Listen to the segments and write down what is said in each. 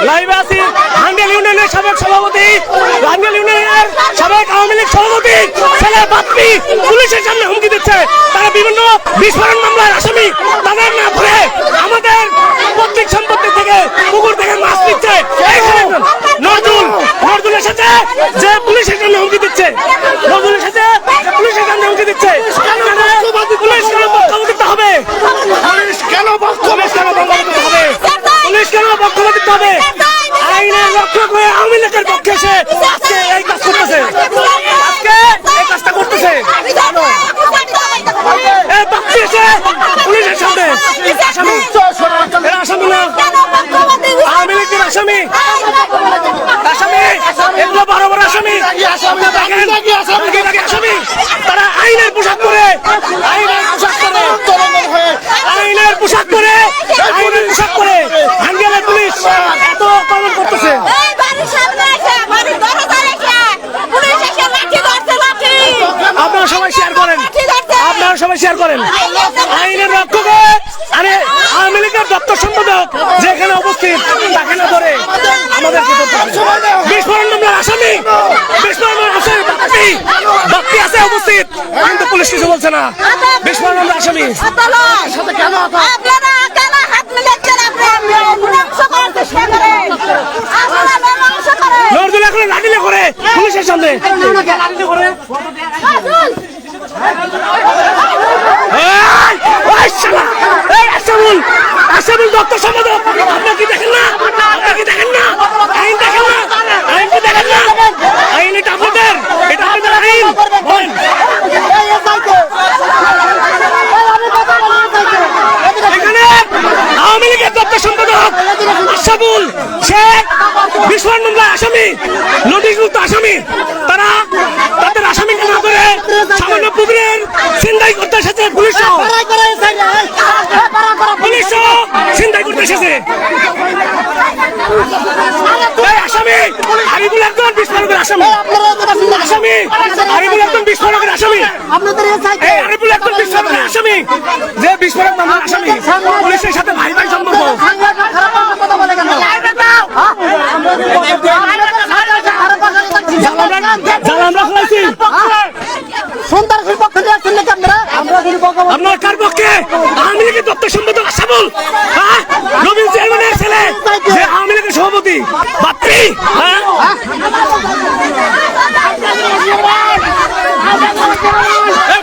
লাইভে আছি টাঙ্গাইল ইউনিয়নের সাবেক সভাপতি, টাঙ্গাইল ইউনিয়নের সাবেক আওয়ামী লীগ সভাপতি ছেলে বাপ্পি পুলিশের সামনে হুমকি দিচ্ছে। তারা বিভিন্ন বিস্ফোরণ মামলার আসামি, তাদের না ধরে আমাদের পৈতৃক সম্পত্তি থেকে পুকুর থেকে মাছ নিচ্ছে। নজরুল এসেছে যে পুলিশের সামনে হুমকি দিচ্ছে, নজরুল এসেছে পুলিশের সামনে হুমকি দিচ্ছে। পুলিশ কেন পক্ষপাতিত্ব হবে? পুলিশ কেন পক্ষপাতিত্ব হবে? পুলিশ কেন পক্ষপাতিত্ব হবে? আইনের রক্ষক হয়ে আওয়ামী লীগের পক্ষে এসে আজকে এই কাজ করতেছে, আজকে এই কাজটা করতেছে। বাপ্পি এসে পুলিশের সামনে আসামি, এরা আসামি না, আওয়ামী লীগের আসামি, এগুলো বড় বড় আসামি, আসামি। তারা আইনের পোশাক পরে টাঙ্গাইলের পুলিশ এত পালন করতেছে। আপনারা সবাই শেয়ার করেন, আইনের রক্ষক আরে আওয়ামী লীগের দপ্তর সম্পাদক যেখানে উপস্থিত তাকে না ধরে আমাদেরকে বিস্ফোরণ মামলার আসামি, বাপ্পি আছে উপস্থিত, কিন্তু পুলিশ কিছু বলছে না। বিস্ফোরণ মামলার আসামি নজরুল এখন লাঠিলে করে পুলিশের সামনে আসামুল দপ্তর সম্পাদক। আপনার কি দেখেন না? আইন দেখেন না? আইন কি দেখেন না? আইন এটা আপনাদের, এটা আপনাদের আইন। এখানে আওয়ামী লীগের দপ্তর সম্পাদক আশরাফুল শেখ বিস্ফোরণ মামলার আসামি, নোটিশভুক্ত আসামি, তারা তাদের আসামিকে না করে সামান্য পুকুরের ছিনতাই করতে এসেছে। পুলিশ ছিনতাই করতে এসেছে। আসামি আরিফুল একজন বিস্ফোরকের আসামি, আরিফুল একজন বিস্ফোরকের আসামি, আরিফুল একজন বিস্ফোরকের আসামি, যে বিস্ফোরক মামলার আসামি। পুলিশের সাথে ভাই ভাই সম্পর্ক। আপনার কার পক্ষে? আওয়ামী লীগের দপ্তর সম্পাদক আশরাফুল, নবীন চেয়ারম্যানের ছেলে যে আওয়ামী লীগের সভাপতি বাপ্পি।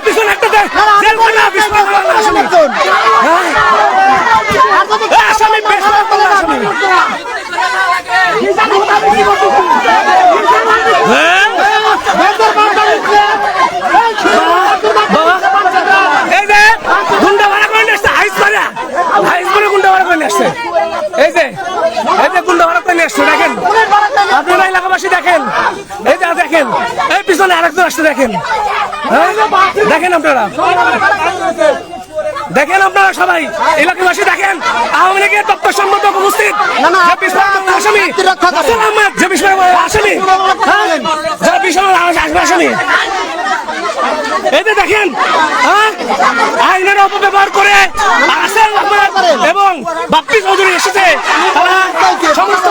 পিছনে একটা দেখেন, আপনারা এলাকাবাসী দেখেন, এই যে দেখেন, এই পিছনে আরেকজন আসছে দেখেন, দেখেন আপনারা, দেখেন আপনারা সবাই এলাকাবাসী দেখেন, আওয়ামী লীগের দপ্তর সম্পাদক উপস্থিত, আসামি যে বিষয়ে আসামি, আসামি। এই যে দেখেন আইনের অপব্যবহার করে এবং বাপ্পি চৌধুরী এসেছে, তারা সমস্ত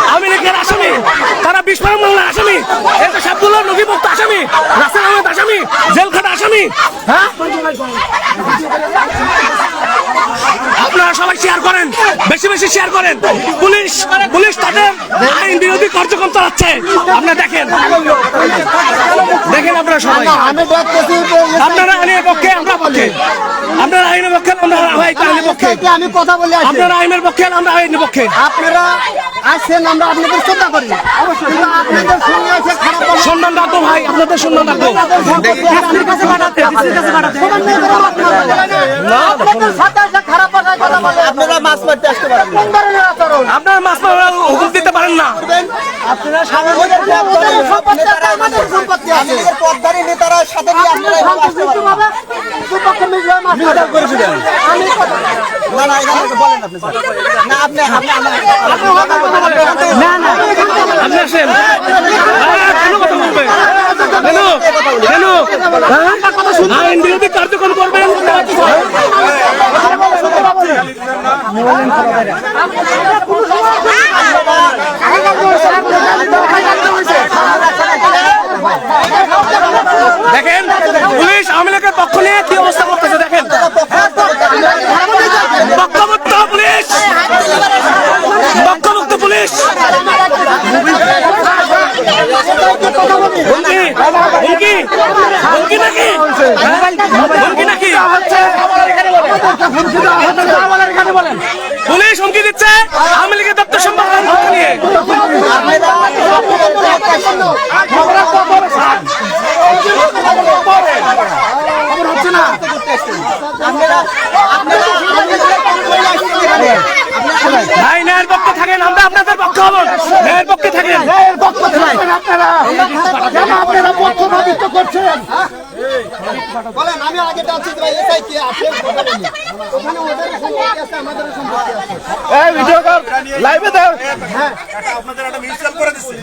আওয়ামী লীগের আসামি, তারা বিস্ফোরণ মামলার আসামি, এই যে সবগুলো নথিভুক্ত আসামি, রাসেল আহমেদ আসামি, জেলখাটা আসামি। আপনারা সবাই শেয়ার করেন, বেশি বেশি শেয়ার করেন। পুলিশ তাদের আইন বিরোধী কার্যক্রম চালাচ্ছে। আপনারা দেখেন, আপনারা সবাই, আপনারা আইনের পক্ষে, আমরা পক্ষে, আপনারা আইনের পক্ষে, আমরা আইনের পক্ষে, আমি কথা বলি, আপনারা আইনের পক্ষে, আমরা আইনের পক্ষে। আপনারা আসছেন, আমরা আপনাদের শ্রদ্ধা করি, সম্মান রাখবো ভাই, আপনাদের সম্মান রাখবো। আপনারা মাছ মারতে আসতে পারেন, আপনারা মাছ মারার হুকুম দিতে পারেন না। আপনারা পদ্মারি নেতারা সাথে নিয়ে আপনারা আসতে পারেন আইন বিরোধী কার্যক্রম করবেন। দেখেন পুলিশ আওয়ামী লীগের পক্ষ নিয়ে কি অবস্থা করতেছে দেখেন। বক্তমুক্ত পুলিশ, বক্তমুক্ত পুলিশ। হুমকি হুমকি হুমকি নাকি হুমকি নাকি পুলিশ হুমকি দিচ্ছে আওয়ামী লীগের দপ্তর সম্পাদক নিয়ে। ভাই ন্যায়ের পক্ষে থাকেন, আমরা আপনাদের পক্ষে হব, ন্যায়ের পক্ষে থাকেন। আপনারা পক্ষপাতিত্ব করছেন। বলেন আমি আগে ডাকছি ভাই এসআই কে আছে ওখানে ওদের সম্পর্কে আছে আমাদের সম্পর্কে আছে। এই ভিডিও কর লাইভে দাও। হ্যাঁ আপনাদের একটা মিউচুয়াল করে দিচ্ছে।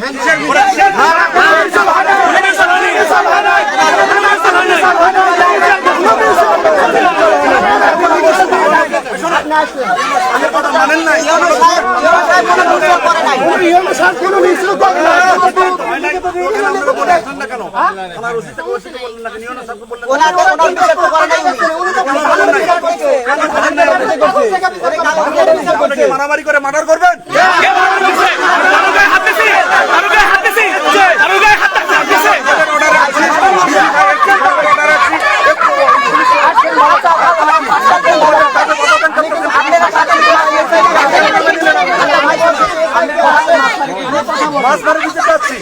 মানেন না কোনো মিউচুয়াল করে নাই। মারামারি করে মার্ডার করবেন। মাছ মারা দিতে চাচ্ছি।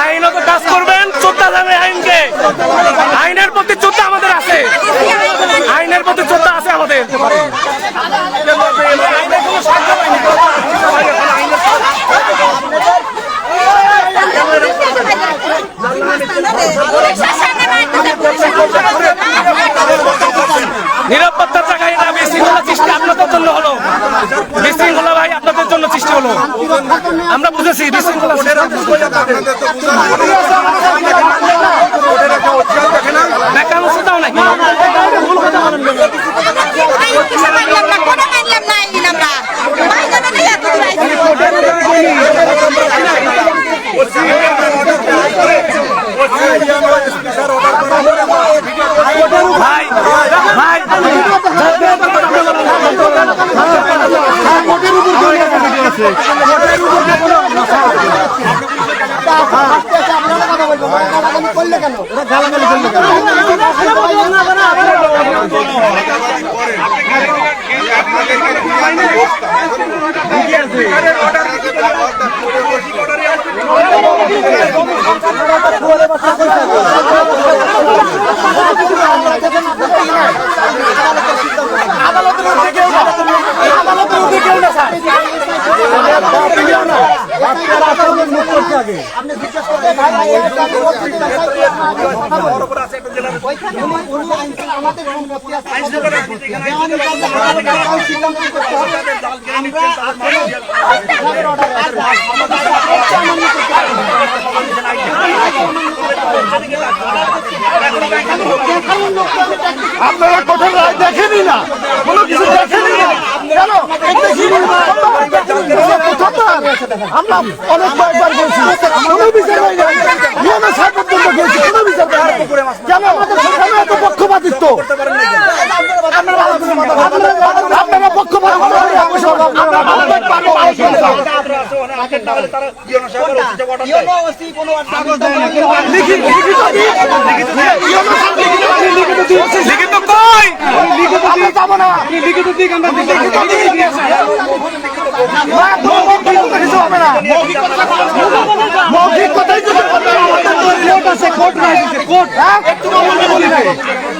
আইনত কাজ করবেন, শ্রদ্ধা জানে আইনকে। আইনের প্রতি শ্রদ্ধা আমাদের আছে, আইনের প্রতি শ্রদ্ধা আছে আমাদের। নিরাপত্তার জায়গায় না বিশৃঙ্খলা সৃষ্টি আপনাদের জন্য হলো, বিশৃঙ্খলা ভাই আপনাদের জন্য সৃষ্টি হলো। আমরা বুঝেছি বিশৃঙ্খলা দেখাও নাকি ভাই ভাই করলে কেন ওরা গালাগালি করলে কেন? আপনি জিজ্ঞেস করতে আমাদের সম্পত্তি আছে আপনারা কঠোর রায় দেখেনি না, কোনো কিছু দেখেনি না কেন? আমরা অনেক কয়েকবার গেছি, কোনো বিচার হয় নাই, নিয়মের সাথে পর্যন্ত গেছি, কোনো বিচার হয় নাই। কেন আমাদের সেখানে এত পক্ষপাতিত্ব? আপনারা পক্ষপাত লিখিত কই? আমরা যাব না। লিখিত দিক আমরা কিছু হবে না। মৌখিক কথাই তো কোর্ট আছে, কোর্ট রায় দিছে, কোর্ট একটু বলি নাই।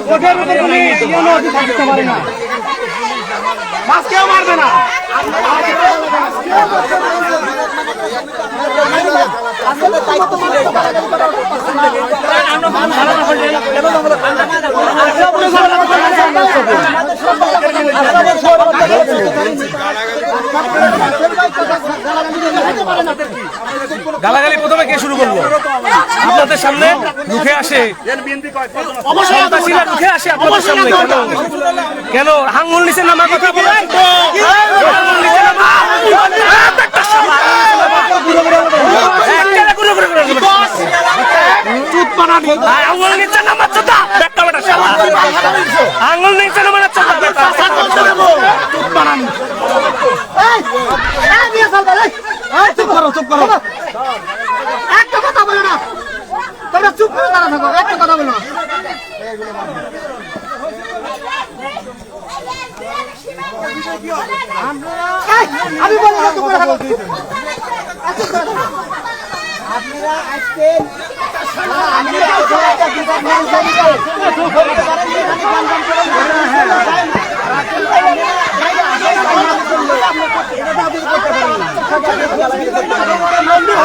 কোর্টের মধ্যে কোনো ইয়েনো আছে থাকতে পারে না। মাছ কেউ মারবে না। গালাগালি প্রথমে কে শুরু করলো? আপনাদের সামনে মুখে আসে, মুখে আসে আপনাদের সামনে। কেন হাঙ্গুল নিচে নামা কথা বলে? আঙুল নিচে নামার চোদা আঙুল নিচে নামার চোদা চুপ করো, চুপ করো, একটা কথা বলো না, তোমরা চুপ করে দাঁড়া থাকো, একটা কথা বলো না। আমি বলি না, চুপ করে থাকো। আপনারা আসছেন,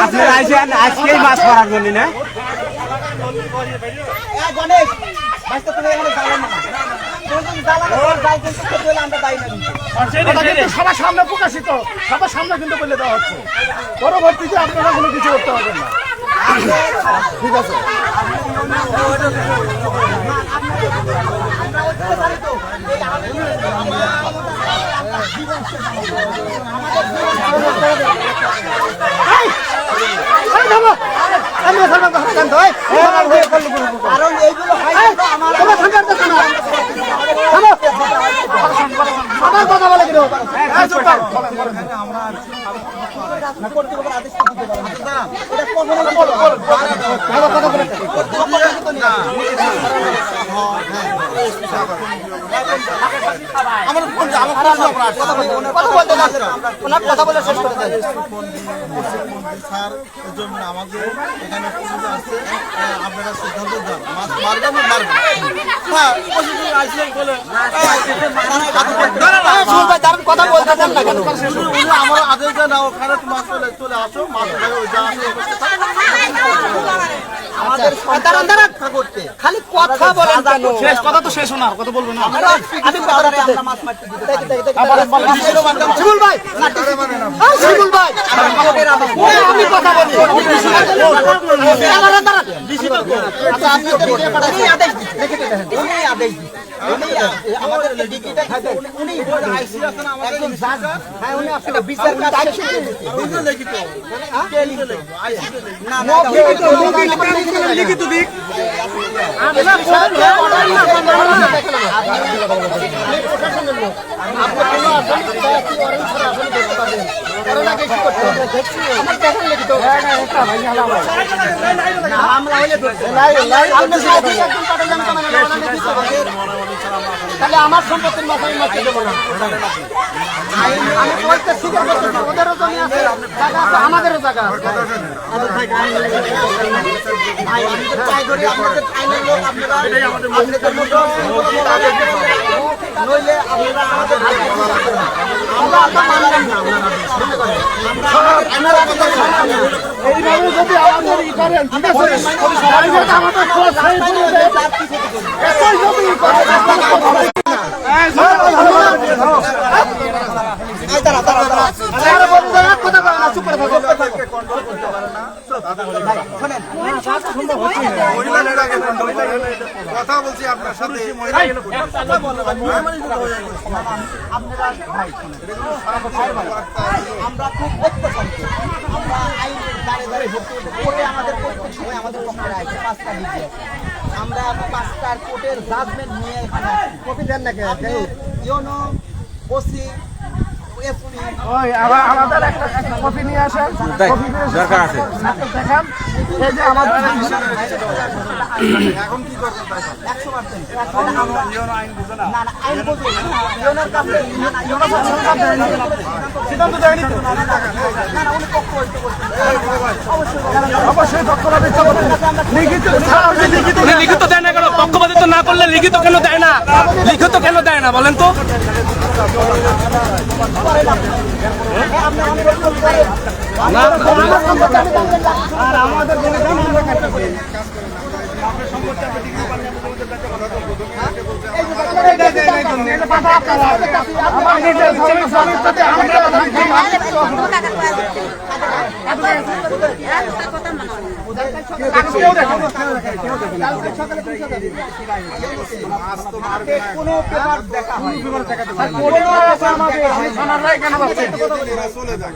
আপনারা আইসেন আজকেই মাছ মারার জন্য না? গণেশ মাছটা তুমি এখানে জ্বালানো না, সবার সামনে প্রকাশিত, সবার সামনে কিন্তু বলে দেওয়া হচ্ছে। পরবর্তীতে আপনারা কোনো কিছু করতে পারবেন না। ঠিক আছে, কারণ এইগুলো আমার কথা বলে কিরকম কথা বলে শেষ করতে স্যার জন্য আমাকে এখানে পুলিশ আসছে, আপনারা সিদ্ধান্ত দেন মাছ মারবেন না মারবেন। হ্যাঁ আসলেন বলে কথা বলতে চান না কেন? আমার আদেশ দেন না, ওখানে মাছ চলে আসো, মাছ যা আসে আমাদের করতে খালি কথা বলেন কেন? শেষ কথা তো শেষ না, কথা বলবো না। শিমুল ভাই, শিমুল ভাই, আমি কথা বলি। আচ্ছা, আপনি আদেশ আদেশ আমাদের লিখিতে খাবেন, উনি একজন জাজ, হ্যাঁ উনি একটা বিচার লিখিত না না লিখিত দিক তাহলে আমার সম্পত্তির মাথায় মারতে দেবো না। আমি বলতে স্বীকার করতে চাই, ওদেরও জমি আছে, জায়গা আছে, আমাদেরও জায়গা আছে। নইলে আপনারা আমাদের এইভাবে যদি আমাদের ই করেন, ঠিক আছে, আমাদের খোঁজ হয়ে যাবে। এতই যদি ই করেন, কথা বলছি আপনার সাথে আমরা খুব ঐক্যবদ্ধ, আমরা আইনের দ্বারে দ্বারে কোর্টে আমাদের প্রত্যেক সময় আমাদের পক্ষে রায় 5টা ডিগ্রি আছে। আমরা 5টার কোর্টের জাজমেন্ট নিয়ে এখানে কপি দেন নাকি ইউনো ওসি এসপি ওই আমাদের একটা কপি নিয়ে আসেন, কপি নিয়ে এসে দরকার আছে। আপনি দেখান। এই যে আমাদের এখন কি করবেন ভাই? 100% ইউনো আইন বুঝে না। না না আইন বলছি ইউনোর কাছে না না ইউনোর কাছে সিদ্ধান্ত দেয়নি তো না না উনি পক্ষ হইতে বলছেন অবশ্যই দক্ষতা দিতে হবে। লিখিত উনি লিখিত দেয় না কেন? পক্ষপাতিত্ব না করলে লিখিত কেন দেয় না? লিখিত কেন দেয় না বলেন তো? আর আমাদের বলে দেন আমরা কাটতে পারি। কোনো পেপার দেখা হয় চলে যান।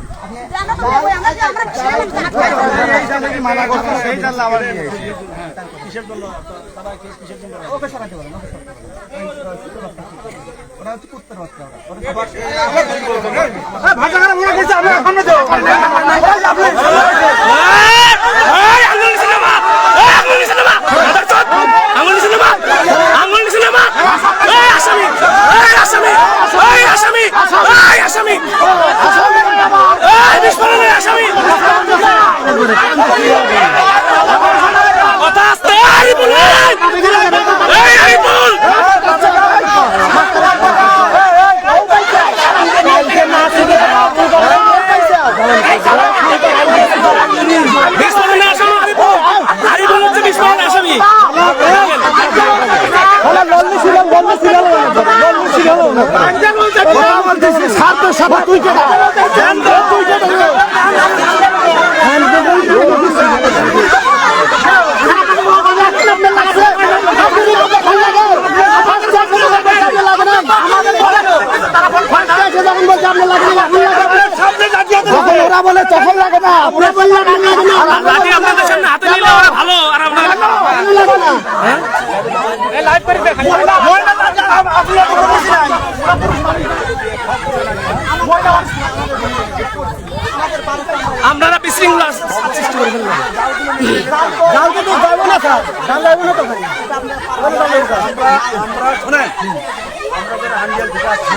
ওরা বলে তখন লাগে না, ওরা বললে লাঠি আপনাদের সামনে হাতে নিলে ওরা ভালো, আর আপনারা লাগে না। লাইভ করে দেখাই। আপনারা বিশৃঙ্খলা সৃষ্টি করে ফেললেন। জালকে তো যাবো না স্যার, জাল যাবো না তো ভাই। আমরা শুনেন, আমরা যারা হান্ডিয়াল থেকে আসছি,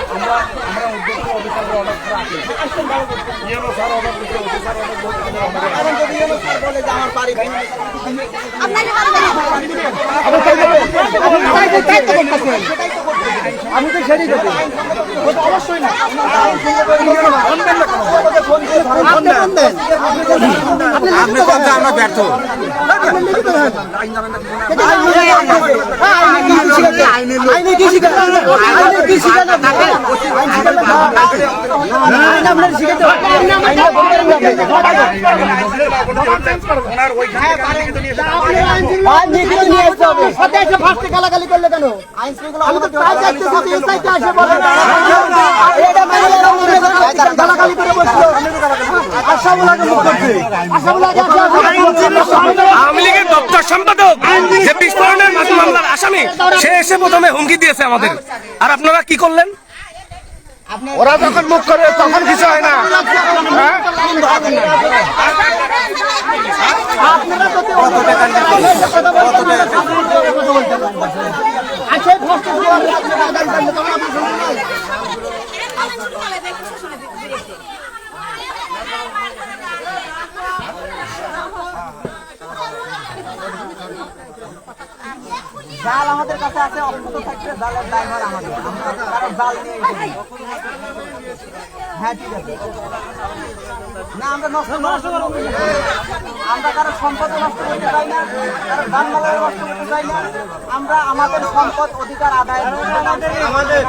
আমরা উদ্যোগ অফিসাররা অনেক করে আছি। ইউনো স্যার অনেক কিছু অফিসার অনেক বহুত আমাদের কারণ যদি ইউনো স্যার বলে যে আমার বাড়ি ভেঙে আমি তো সেটাই করছি। অবশ্যই না। আপনি বলতে আমরা ব্যর্থ। ওনার ওইখানে গালাগালি করলে কেন? আমি তো প্রায় দেখতে সাথে এসআইতে আসে বলে না। এটা মানে গালাগালি করে বসলো। আশাবুলাকে মুখ করছে। আশাবুলাকে আওয়ামী লীগের দপ্তর সম্পাদক যে বিস্ফোরণের মামলার আসামি, সে এসে প্রথমে হুমকি দিয়েছে আমাদের, আর আপনারা কি করলেন? ওরা যখন মুখ করে তখন কিছু হয় না। জাল আমাদের কাছে আছে, অক্ষত থাকলে জালের ড্রাইভার আমাদের, আমরা কারো জাল নিয়ে এসেছি। হ্যাঁ ঠিক আছে। না আমরা নষ্ট করতে চাই না। আমরা কারো সম্পদ নষ্ট করতে চাই না, কারো জানমালের নষ্ট করতে চাই না। আমরা আমাদের সম্পদ অধিকার আদায় আমাদের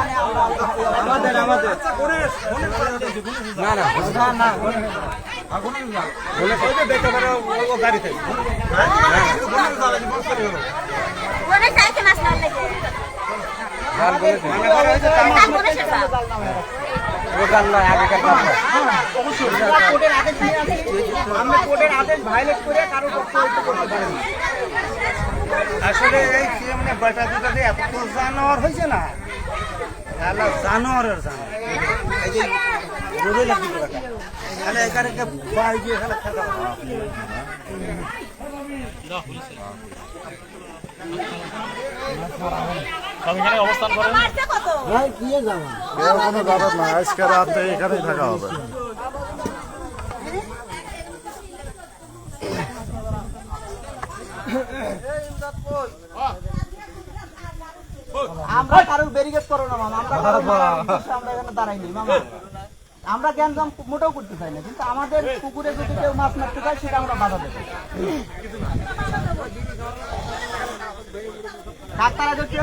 আমরা কোর্টের আদেশ ভায়োলেট করে কারো পক্ষ হইতে করতে পারি না। আসলে এই মানে বেটা দুটাতে এত জানোয়ার হয়েছে না, জানোয়ারের জানোয়ার। এই রোদে লাগবে টাকা তাহলে এখানে বাই দিয়ে এখানে থাকা এখানে অবস্থান করেন। ভাই কি যাওয়া কোনো ব্যাপার না আজকে রাতে এখানেই থাকা হবে আমরা কারোর ব্যারিকেড করো না মামা, আমরা কারোর উদ্দেশ্যে আমরা এখানে দাঁড়াইনি মামা। আমরা গ্যাঞ্জাম মোটেও করতে চাই না, কিন্তু আমাদের পুকুরে যদি কেউ মাছ মারতে চায় সেটা আমরা বাধা দেবো। ডাক্তার আছে কে?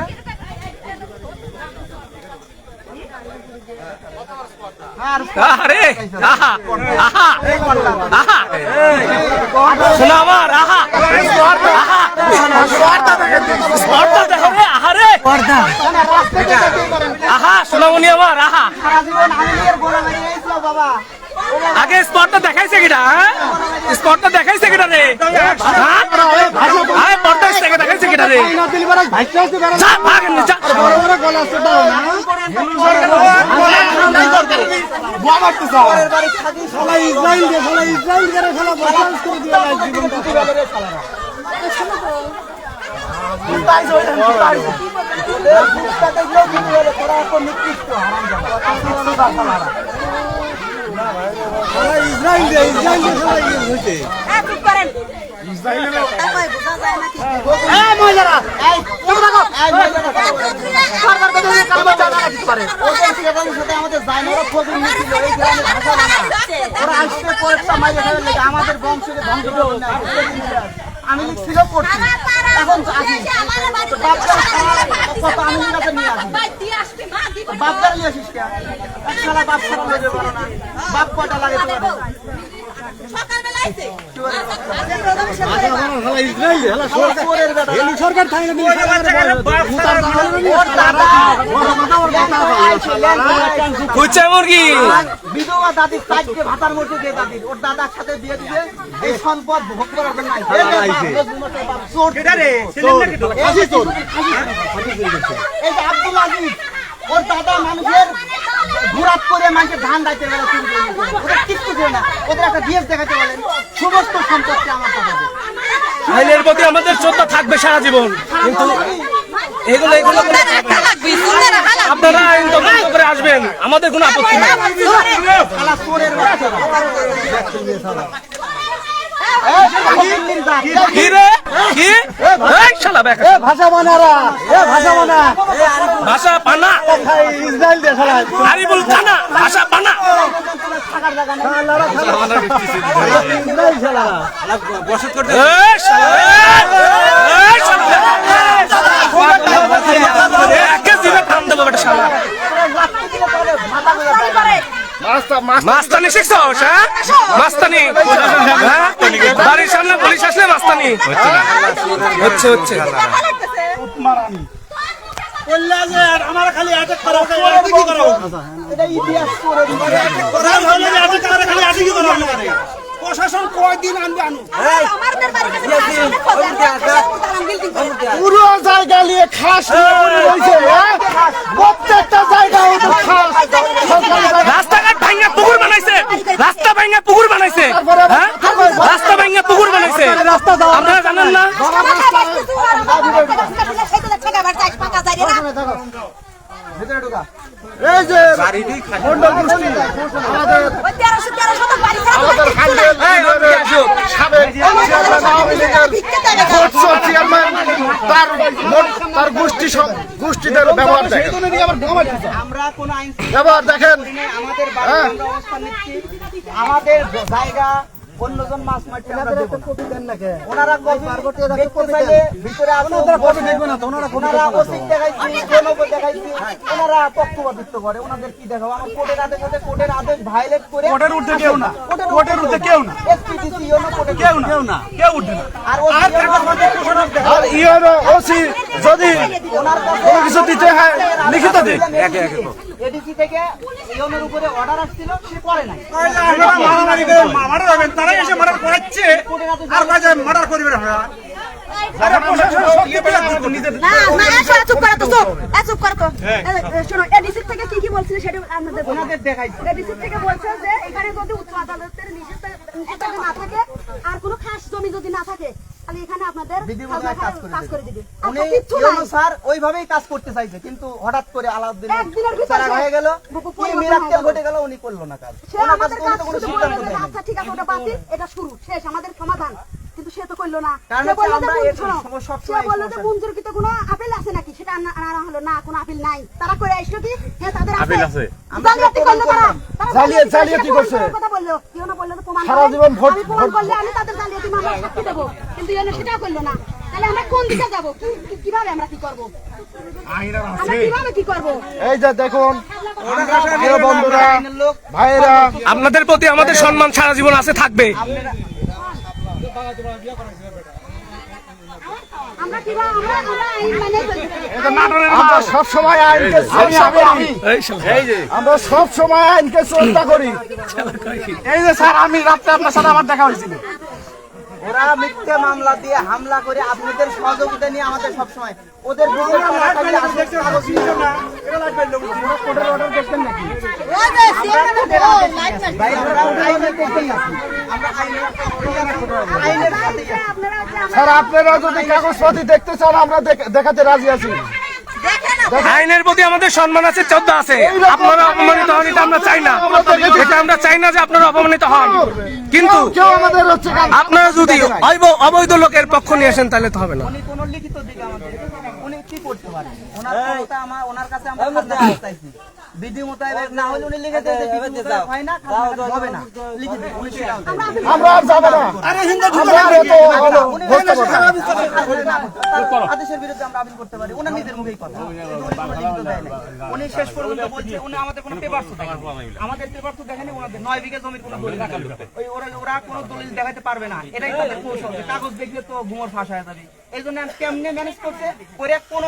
আরে আহা আহা আহা শোনা আমার আহা স্পর্ধা দেখো রে আহারে না, রাস্তায় যেতে পারেন। আহা সোনামণি আমার আহা সারা জীবন আমির গোলা মেরে গেছিল বাবা। আগে স্পটটা দেখাইছে কিটা হ্যাঁ স্পটটা দেখাইছে কিটা রে হ্যাঁ পর্দা থেকে দেখাইছে কিটা রে যা ভাগ যা পরের বাড়ি থাকি আমাদের বংশের আমি ছিল পড়ছি এখন বাপদার নিয়ে আসিস কে একসালা বাপ সারা লেগে পারো না বাপ কয়টা লাগে তোমার সরকার থাকে কুচা মুরগি বিধবা দাদির কাজকে ভাতার মধ্যে দিয়ে দাদির ওর দাদার সাথে দিয়ে দিবে এই সম্পদ ভোগ করার জন্য এই যে আব্দুল আজিজ ওর দাদা মানুষের ঘুরাত করে মানুষের ধান দাইতে গেলে ওদের কিচ্ছু করে না ওদের একটা বিএস দেখাতে বলেন সমস্ত সম্পত্তি আমার দাদা আইনের প্রতি আমাদের শ্রদ্ধা থাকবে সারা জীবন কিন্তু এগুলো এগুলো আপনারা আইন তদন্ত করে আসবেন আমাদের কোনো আপত্তি নেই শালা চোরের বাচ্চারা কি রে কি এই শালা বেকা ভাষা মানারা ভাষা মানা ভাষা পানা ইসরায়েল দেশ আরিবুল খানা ভাষা পানা ইসরায়েল ছাড়া এই শালা এই শালা একে দিবে কাম দেবো বেটা শালা মাস্তানি শিখছস হ্যাঁ মাস্তানি হ্যাঁ বাড়ির সামনে পুলিশ আসলে মাস্তানি হচ্ছে হচ্ছে আমার খালি অ্যাটাক করা এটা ইতিহাস চোরের খালি কি করা প্রশাসন কয়দিন আনবে আনু পুরো জায়গা নিয়ে খাস রয়েছে প্রত্যেকটা জায়গা খাস রাস্তাঘাট ভাঙা পুকুর বানাইছে রাস্তা ভাঙা পুকুর বানাইছে হ্যাঁ রাস্তা ভাঙা পুকুর বানাইছে আপনারা জানেন না ভিতরে ঢোকা এই যে মন্ডল গোষ্ঠী আমাদের হান্ডেল সাবেক চেয়ারম্যান আওয়ামী লীগের চেয়ারম্যান তার গোষ্ঠীদের ব্যবহার দেখেন আমরা কোন আইন ব্যবহার দেখেন আমাদের বাড়িতে আমরা অবস্থান নিচ্ছি আমাদের জায়গা অন্যজন মাছ মারতে আমরা দেব ওনারা কপি দেখতে চাইলে ভিতরে ওনারা ওসিক দেখাইছি জনগণ দেখাইছি ওনারা পক্ষপাতিত্ব করে ওনাদের কি দেখাবো আমার কোর্টের আদেশ আছে কোর্টের আদেশ ভায়োলেট করে কোর্টের ঊর্ধ্বে কেউ না কোর্টের ঊর্ধ্বে কেউ না এসপিডিসি ইউনো কোর্টের কেউ না কেউ উঠবে না আর আর ইউনো ওসি যদি ওনার কাছে কোনো কিছু দিতে হয় লিখিত দে এডিসি থেকে ইউনোর উপরে অর্ডার আসছিল সে করে নাই মার্ডার হবেন তারাই এসে মার্ডার করাচ্ছে আর কাজে মার্ডার করবে না আরে প্রশাসন সব দিতে লাগবে নিজেদের না না চুপ করে তো চুপ চুপ করো তো। শোনো, এডিসি থেকে কি বলছিল সেটা আপনাদের ওনাদের দেখাইছি। এডিসি থেকে বলছে যে এখানে যদি উচ্চ আদালতের নিষেধাজ্ঞা না থাকে আর কোনো খাস জমি যদি না থাকে তাহলে এখানে আপনাদের বিধি মোতাবেক কাজ করে দিবে। উনি আচ্ছা, কিচ্ছু নাই। ইউনূস স্যার ওইভাবেই কাজ করতে চাইছে, কিন্তু হঠাৎ করে আলাউদ্দিন একদিনের ভিতরে বিচার হয়ে গেল, পরিবর্তন কি হয়ে মিরাক্কেল গেল। ঘটে গেল, উনি করলো না কাজ। সে ওনার কাছে আমাদের কাজ কোনো শুধু সিদ্ধান্ত বললো যে, নেয়নি। আচ্ছা ঠিক আছে ওটা বাতিল, এটা শুরু শেষ আমাদের সমাধান, কিন্তু সে তো করলো না। কারণ সে হচ্ছে বললো যে আমরা মঞ্জুর- এর শোনো, সবসময় সে বললো যে সমস্যা- মঞ্জুরকৃত কোনো আপিল আছে নাকি, সেটা আনা হলো না, কোনো আপিল নাই। তারা করে আসলো কি, হ্যাঁ তাদের আপিল আছে। জালিয়াতি করলো তারা। তারা জালিয়াতি সে করছে। প্রমাণ কথা বললো, কেউ না বললো যে প্রমাণ সারা করে। জীবন ভোট- আমি প্রমাণ করলে আমি তাদের জালিয়াতি মামলা সাক্ষী দেবো, কিন্তু ইয়ে সেটাও করলো না। তাহলে আমরা কোন দিকে যাবো, কিভাবে আমরা কি করবো, আমরা কিভাবে কি করবো? এই যে দেখুন প্রিয় বন্ধুরা, আইনের লোক ভাইয়েরা, আপনাদের প্রতি আমাদের সম্মান সারা জীবন আছে, থাকবে। আমরা কিভাবে আমরা আইন মানে আমরা সব সময় আইনকে শ্রদ্ধা করি। এই শালা। আমরা সব সময় আইনকে শ্রদ্ধা করি। এই যে স্যার, আমি রাত্রে আপনার সাথে আমার দেখা হয়েছিল। ওরা মিথ্যে মামলা দিয়ে হামলা করে আপনাদের সহযোগিতা নিয়ে আমাদের সবসময় ওদের বুকের টাকা খালি আসলে কাগজ নিয়ে যাবে। কোর্টের অর্ডার দেখবেন নাকি? ভাই, আমরা আইনের পক্ষেই আছি। আমরা আইনের সাথেই আছি। আপনারা স্যার, আপনারা যদি কাগজপাতি দেখতে চান, আমরা দেখাতে রাজি আছি। আইনের প্রতি আমাদের সম্মান আছে, শ্রদ্ধা আছে। আপনারা অপমানিত হন, এটা আমরা চাই না। এটা আমরা চাই না যে আপনারা অপমানিত হন, কিন্তু কেউ আমাদের হচ্ছে আপনারা যদি অবৈধ লোকের পক্ষ নিয়ে আসেন তাহলে তো হবে না। উনি কোনো লিখিত দিক আমাদের উনি কি করতে পারেন? ওনার ক্ষমতা ওনার কাছে আমরা খাজনা চাইছি। বিধি মোতাবেক না হলে উনি লিখে দেয় যে বিধি মোতাবেক হয় না, খাজনা হবে না, লিখে দেয়, উনি সেটাও দেন। আমরা আর যাবো না। আমরা আর এত হলো বসতে পারবো না। তার আদেশের বিরুদ্ধে আমরা আপিল করতে পারি, ওনার নিজের মুখেই কথা। কিন্তু উনি কোনো লিখিত দেয় নাই। উনি শেষ পর্যন্ত বলছে উনি আমাদের কোনো পেপার তো দেখেনি, আমাদের পেপার তো দেখেনি, ওনাদের 9 বিঘা জমির কোনো দলিল দেখালো। ওরা কোনো দলিল দেখাতে পারবে না, এটাই তাদের কৌশল। কাগজ দেখলে তো ঘুমোর ফাঁস হয়ে যাবে। এই জন্য কেমনে ম্যানেজ করছে, করে কোনো